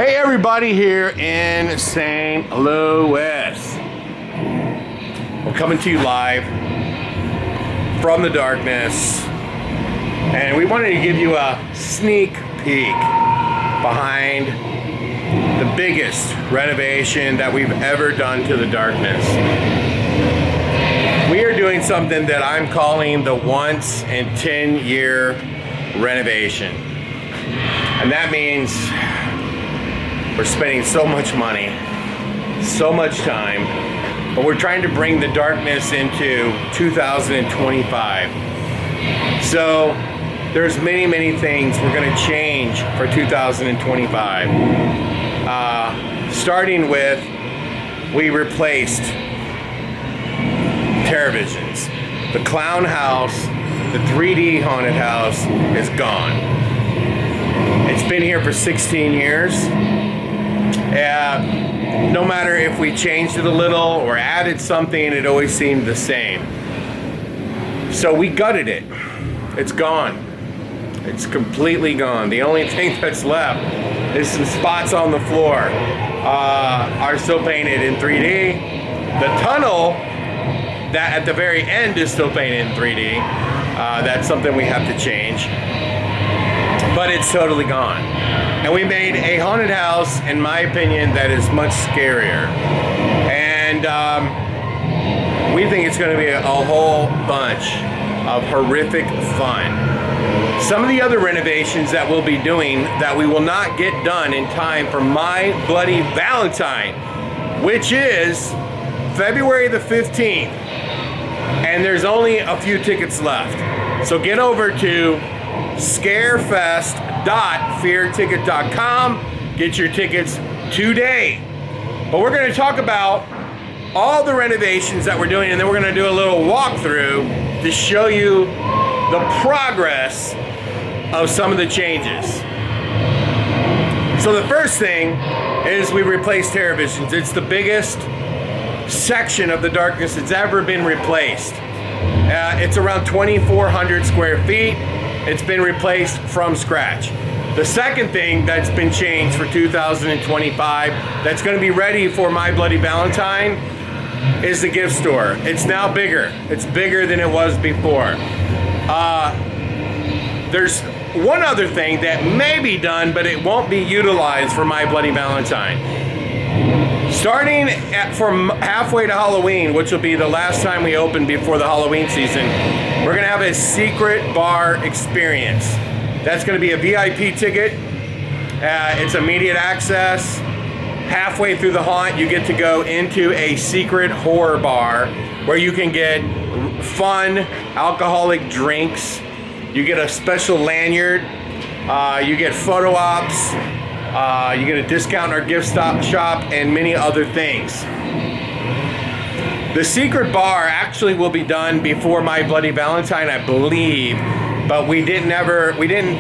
Hey everybody here in St. Louis. We're coming to you live from the darkness, and we wanted to give you a sneak peek behind the biggest renovation that we've ever done to the darkness. We are doing something that I'm calling the once in 10-year renovation. And that means we're spending so much money, so much time, but we're trying to bring the darkness into 2025. So there's many things we're going to change for 2025. Starting with, we replaced Renovations. The clown house, the 3D haunted house is gone. It's been here for 16 years. No matter if we changed it a little or added something, it always seemed the same. So we gutted it. It's gone. It's completely gone. The only thing that's left is some spots on the floor are still painted in 3D. The tunnel that at the very end is still painted in 3D. That's something we have to change. But it's totally gone. And we made a haunted house, in my opinion, that is much scarier. And we think it's going to be a whole bunch of horrific fun. Some of the other renovations that we'll be doing that we will not get done in time for My Bloody Valentine, which is February the 15th. And there's only a few tickets left. So get over to scarefest.fearticket.com. Get your tickets today. But we're going to talk about all the renovations that we're doing, and then we're going to do a little walkthrough to show you the progress of some of the changes. So the first thing is we replaced Renovations. It's the biggest section of the darkness that's ever been replaced. It's around 2,400 square feet. It's been replaced from scratch. The second thing that's been changed for 2025 that's going to be ready for My Bloody Valentine is the gift store. It's now bigger. It's bigger than it was before. There's one other thing that may be done, but it won't be utilized for My Bloody Valentine. Starting from halfway to Halloween, which will be the last time we open before the Halloween season, we're going to have a secret bar experience. That's going to be a VIP ticket. It's immediate access. Halfway through the haunt, you get to go into a secret horror bar where you can get fun alcoholic drinks. You get a special lanyard. You get photo ops. You get a discount in our gift shop and many other things. The secret bar actually will be done before My Bloody Valentine, I believe, but we didn't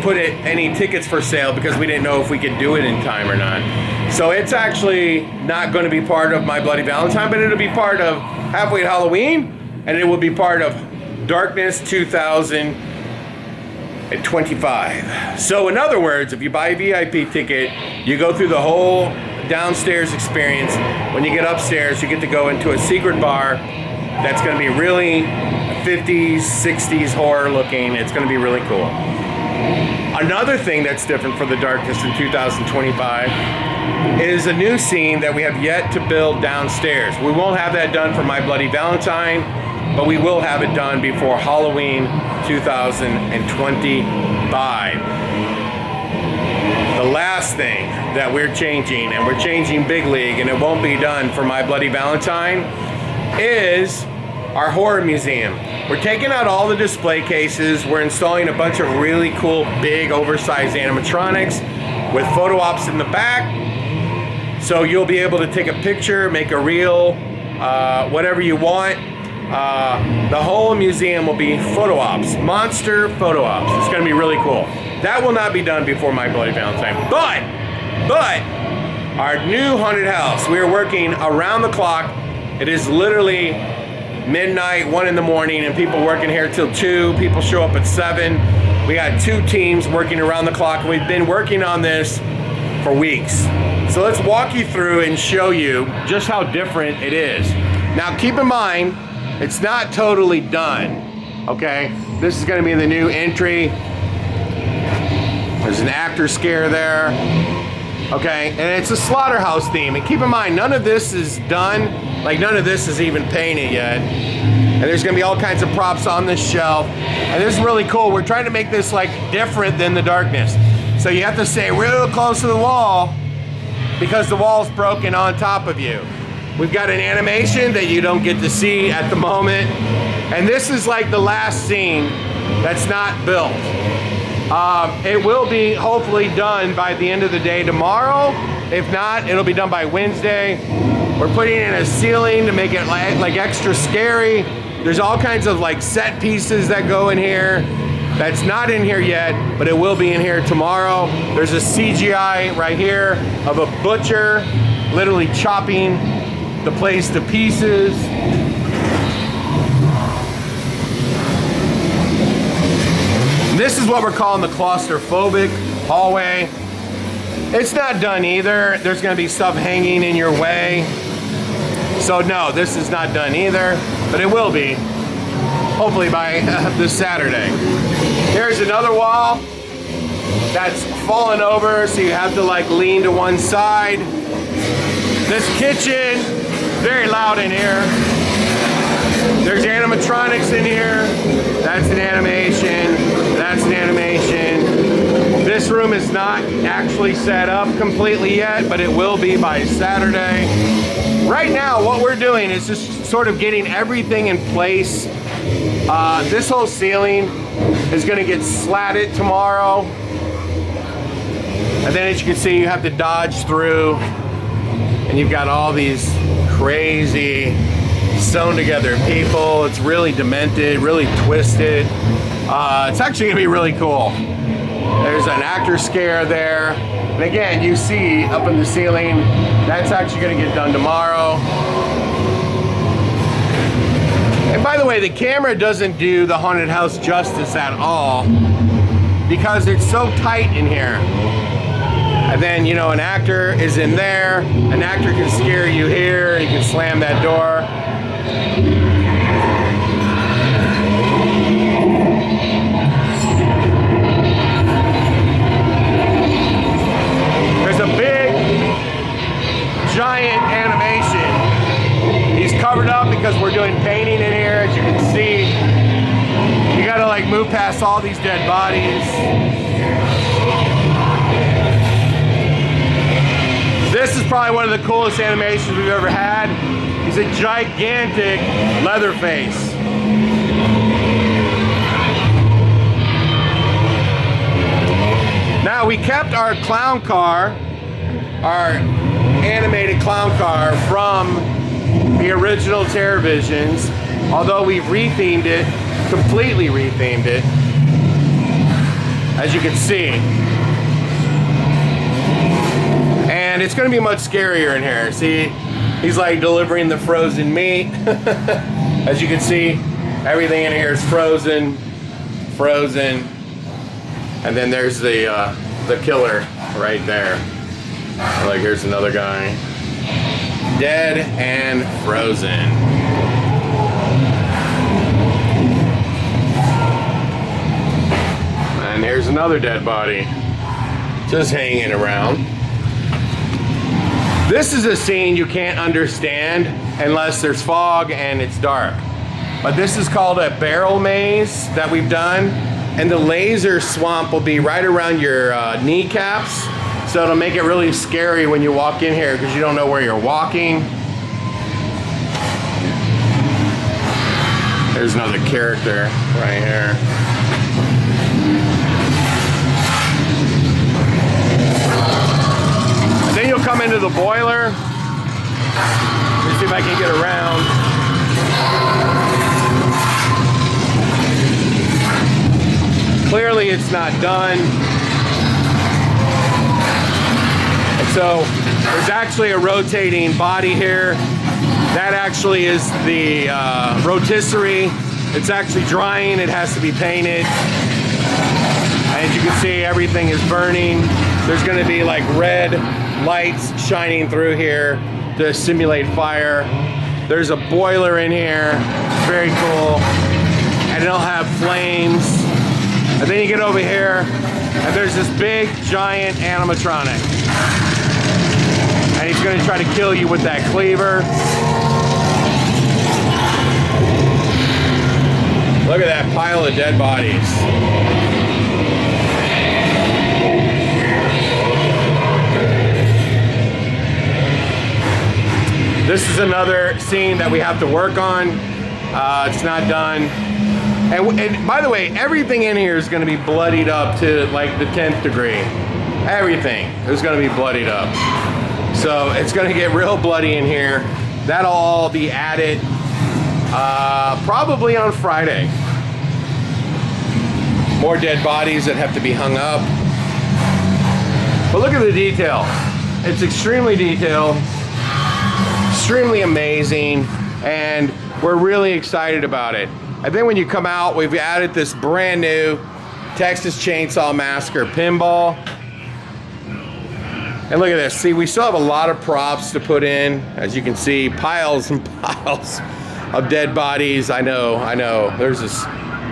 put any tickets for sale because we didn't know if we could do it in time or not. So it's actually not going to be part of My Bloody Valentine, but it'll be part of halfway to Halloween, and it will be part of Darkness 2025. So in other words, if you buy a VIP ticket, you go through the whole downstairs experience. When you get upstairs, you get to go into a secret bar that's going to be really 50s, 60s horror looking. It's going to be really cool. Another thing that's different for the darkness in 2025 is a new scene that we have yet to build downstairs. We won't have that done for My Bloody Valentine, but we will have it done before Halloween 2025. The last thing that we're changing, and we're changing big league, and it won't be done for My Bloody Valentine, is our horror museum. We're taking out all the display cases. We're installing a bunch of really cool, big, oversized animatronics with photo ops in the back. So you'll be able to take a picture, make a reel, whatever you want. The whole museum will be photo ops, monster photo ops. It's going to be really cool. That will not be done before My Bloody Valentine. But our new haunted house, we are working around the clock. It is literally midnight, 1 in the morning, and people working here till 2. People show up at 7. We got 2 teams working around the clock. We've been working on this for weeks. So let's walk you through and show you just how different it is. Now keep in mind, it's not totally done, okay? This is gonna be the new entry. There's an actor scare there, okay? And it's a slaughterhouse theme. And keep in mind, none of this is done, like none of this is even painted yet. And there's gonna be all kinds of props on this shelf. And this is really cool. We're trying to make this like different than the darkness. So you have to stay real close to the wall because the wall's broken on top of you. We've got an animation that you don't get to see at the moment. And this is like the last scene that's not built. It will be hopefully done by the end of the day tomorrow. If not, it'll be done by Wednesday. We're putting in a ceiling to make it like extra scary. There's all kinds of like set pieces that go in here. That's not in here yet, but it will be in here tomorrow. There's a CGI right here of a butcher literally chopping the place to pieces. This is what we're calling the claustrophobic hallway. It's not done either. There's gonna be stuff hanging in your way. So no, this is not done either, but it will be, hopefully by this Saturday. Here's another wall that's fallen over, so you have to like lean to one side. This kitchen, very loud in here. There's animatronics in here. That's an animation. That's an animation. This room is not actually set up completely yet, but it will be by Saturday. Right now, what we're doing is just sort of getting everything in place. This whole ceiling is gonna get slatted tomorrow. And then as you can see, you have to dodge through, and you've got all these crazy sewn together people. It's really demented, really twisted. It's actually gonna be really cool. There's an actor scare there. And again, you see up in the ceiling, that's actually gonna get done tomorrow. And by the way, the camera doesn't do the haunted house justice at all because it's so tight in here. And then, you know, an actor is in there. An actor can scare you here. You can slam that door. There's a big, giant animation. He's covered up because we're doing painting in here, as you can see. You gotta like move past all these dead bodies. This is probably one of the coolest animations we've ever had. He's a gigantic Leatherface. Now we kept our clown car, our animated clown car from the original TerrorVisions, although we've rethemed it, completely rethemed it, as you can see. And it's gonna be much scarier in here. See, he's like delivering the frozen meat. As you can see, everything in here is frozen. And then there's the killer right there. Like here's another guy. Dead and frozen. And here's another dead body. Just hanging around. This is a scene you can't understand unless there's fog and it's dark. But this is called a barrel maze that we've done. And the laser swamp will be right around your kneecaps. So it'll make it really scary when you walk in here because you don't know where you're walking. There's another character right here. Then you'll come into the boiler. Let me see if I can get around. Clearly it's not done. And so there's actually a rotating body here. That actually is the rotisserie. It's actually drying. It has to be painted. As you can see, everything is burning. There's gonna be like red lights shining through here to simulate fire. There's a boiler in here, it's very cool. And it'll have flames. And then you get over here, and there's this big, giant animatronic. And he's gonna try to kill you with that cleaver. Look at that pile of dead bodies. This is another scene that we have to work on. It's not done. And by the way, everything in here is going to be bloodied up to like the 10th degree. Everything is going to be bloodied up. So it's going to get real bloody in here. That'll all be added probably on Friday. More dead bodies that have to be hung up. But look at the detail. It's extremely detailed, extremely amazing, and we're really excited about it. And then when you come out, we've added this brand new Texas Chainsaw Massacre pinball. And look at this. See, we still have a lot of props to put in. As you can see, piles and piles of dead bodies. I know. There's this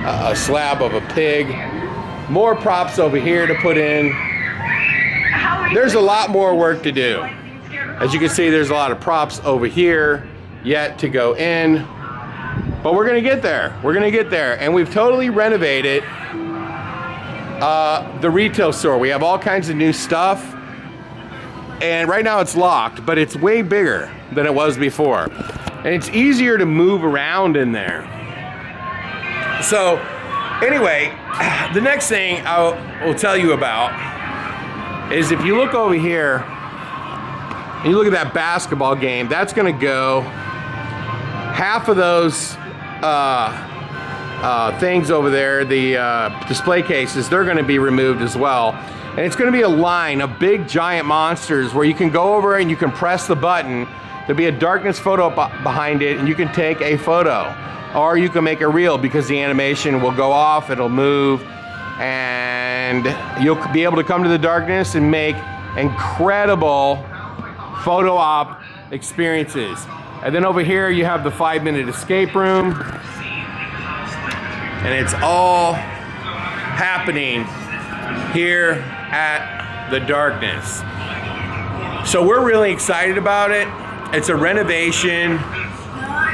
a slab of a pig. More props over here to put in. There's a lot more work to do. As you can see, there's a lot of props over here yet to go in. But we're gonna get there. We're gonna get there. And we've totally renovated the retail store. We have all kinds of new stuff. And right now it's locked, but it's way bigger than it was before. And it's easier to move around in there. So anyway, the next thing I will tell you about is if you look over here and you look at that basketball game, that's gonna go. Half of those things over there, the display cases, they're gonna be removed as well. And it's gonna be a line of big giant monsters where you can go over and you can press the button. There'll be a darkness photo behind it and you can take a photo. Or you can make a reel because the animation will go off, it'll move, and you'll be able to come to the darkness and make incredible photo op experiences. And then over here you have the 5-minute escape room. And it's all happening here at the darkness. So we're really excited about it. It's a renovation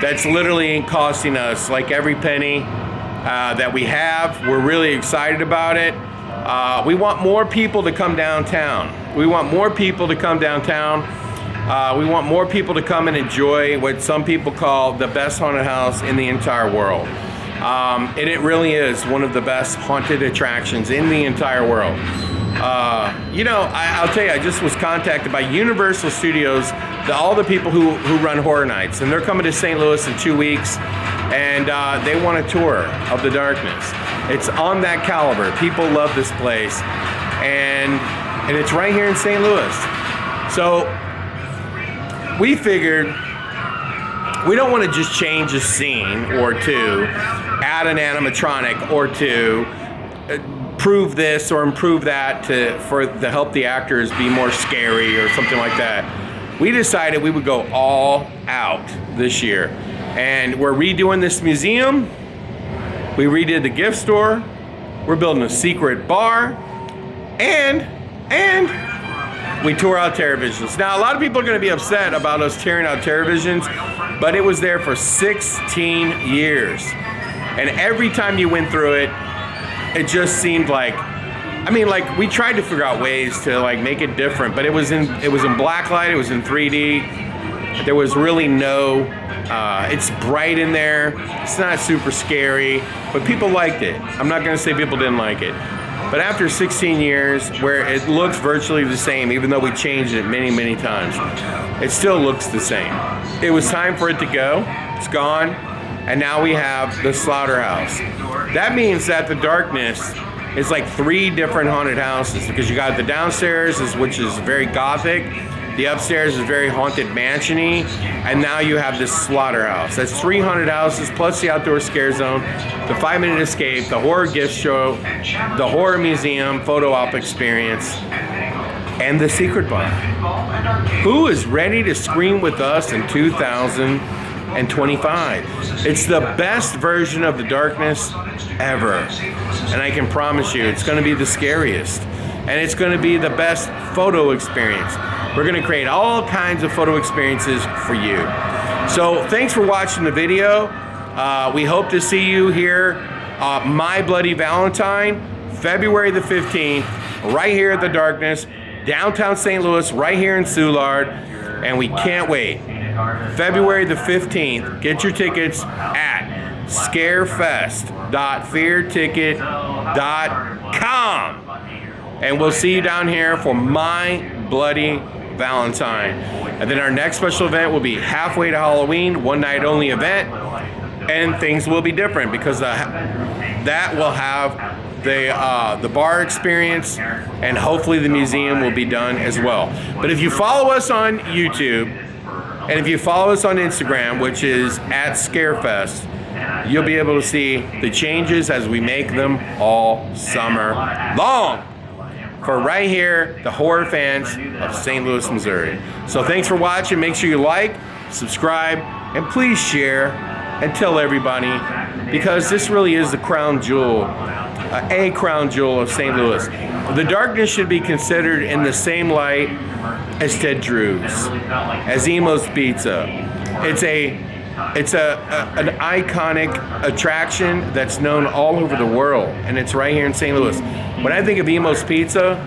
that's literally costing us like every penny that we have. We're really excited about it. We want more people to come downtown. We want more people to come downtown. We want more people to come and enjoy what some people call the best haunted house in the entire world. And it really is one of the best haunted attractions in the entire world. You know, I'll tell you, I just was contacted by Universal Studios, all the people who run Horror Nights, and they're coming to St. Louis in 2 weeks, and they want a tour of the darkness. It's on that caliber. People love this place, and it's right here in St. Louis. So we figured we don't want to just change a scene or two, add an animatronic or two, prove this or improve that to help the actors be more scary or something like that. We decided we would go all out this year. And we're redoing this museum. We redid the gift store. We're building a secret bar. And we tore out TerraVisions. Now, a lot of people are going to be upset about us tearing out TerraVisions, but it was there for 16 years. And every time you went through it, it just seemed like, I mean, like we tried to figure out ways to like make it different, but it was in blacklight, it was in 3D. There was really no, it's bright in there. It's not super scary, but people liked it. I'm not gonna say people didn't like it. But after 16 years, where it looks virtually the same, even though we changed it many, many times, it still looks the same. It was time for it to go. It's gone. And now we have the slaughterhouse. That means that the darkness is like 3 different haunted houses, because you got the downstairs, which is very gothic. The upstairs is very haunted mansion-y, and now you have this slaughterhouse. That's 3 haunted houses plus the outdoor scare zone, the 5-minute escape, the horror gift show, the horror museum, photo op experience. and the secret bar. Who is ready to scream with us in 2025? It's the best version of the darkness ever. And I can promise you, it's going to be the scariest. And it's going to be the best photo experience. We're going to create all kinds of photo experiences for you. So thanks for watching the video. We hope to see you here, My Bloody Valentine, February the 15th, right here at the Darkness, downtown St. Louis, right here in Soulard, and we can't wait. February the 15th, get your tickets at scarefest.fearticket.com. And we'll see you down here for My Bloody Valentine. And then our next special event will be halfway to Halloween, one night only event. And things will be different because that will have the bar experience, and hopefully the museum will be done as well. But if you follow us on YouTube, and if you follow us on Instagram, which is at Scarefest, you'll be able to see the changes as we make them all summer long. For right here, the horror fans of St. Louis, Missouri. So thanks for watching. Make sure you like, subscribe, and please share and tell everybody, because this really is the crown jewel, a crown jewel of St. Louis. The Darkness should be considered in the same light as Ted Drew's, as Emo's Pizza. It's an iconic attraction that's known all over the world, and it's right here in St. Louis. When I think of Emo's Pizza,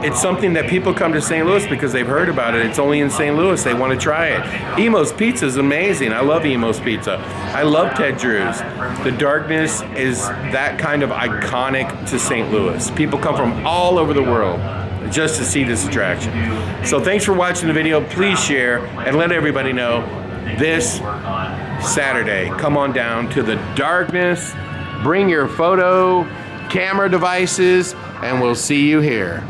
it's something that people come to St. Louis because they've heard about it. It's only in St. Louis. They want to try it. Emo's Pizza is amazing. I love Emo's Pizza. I love Ted Drew's. The Darkness is that kind of iconic to St. Louis. People come from all over the world just to see this attraction. So thanks for watching the video. Please share and let everybody know this Saturday. Come on down to the Darkness. Bring your photo camera devices, and we'll see you here.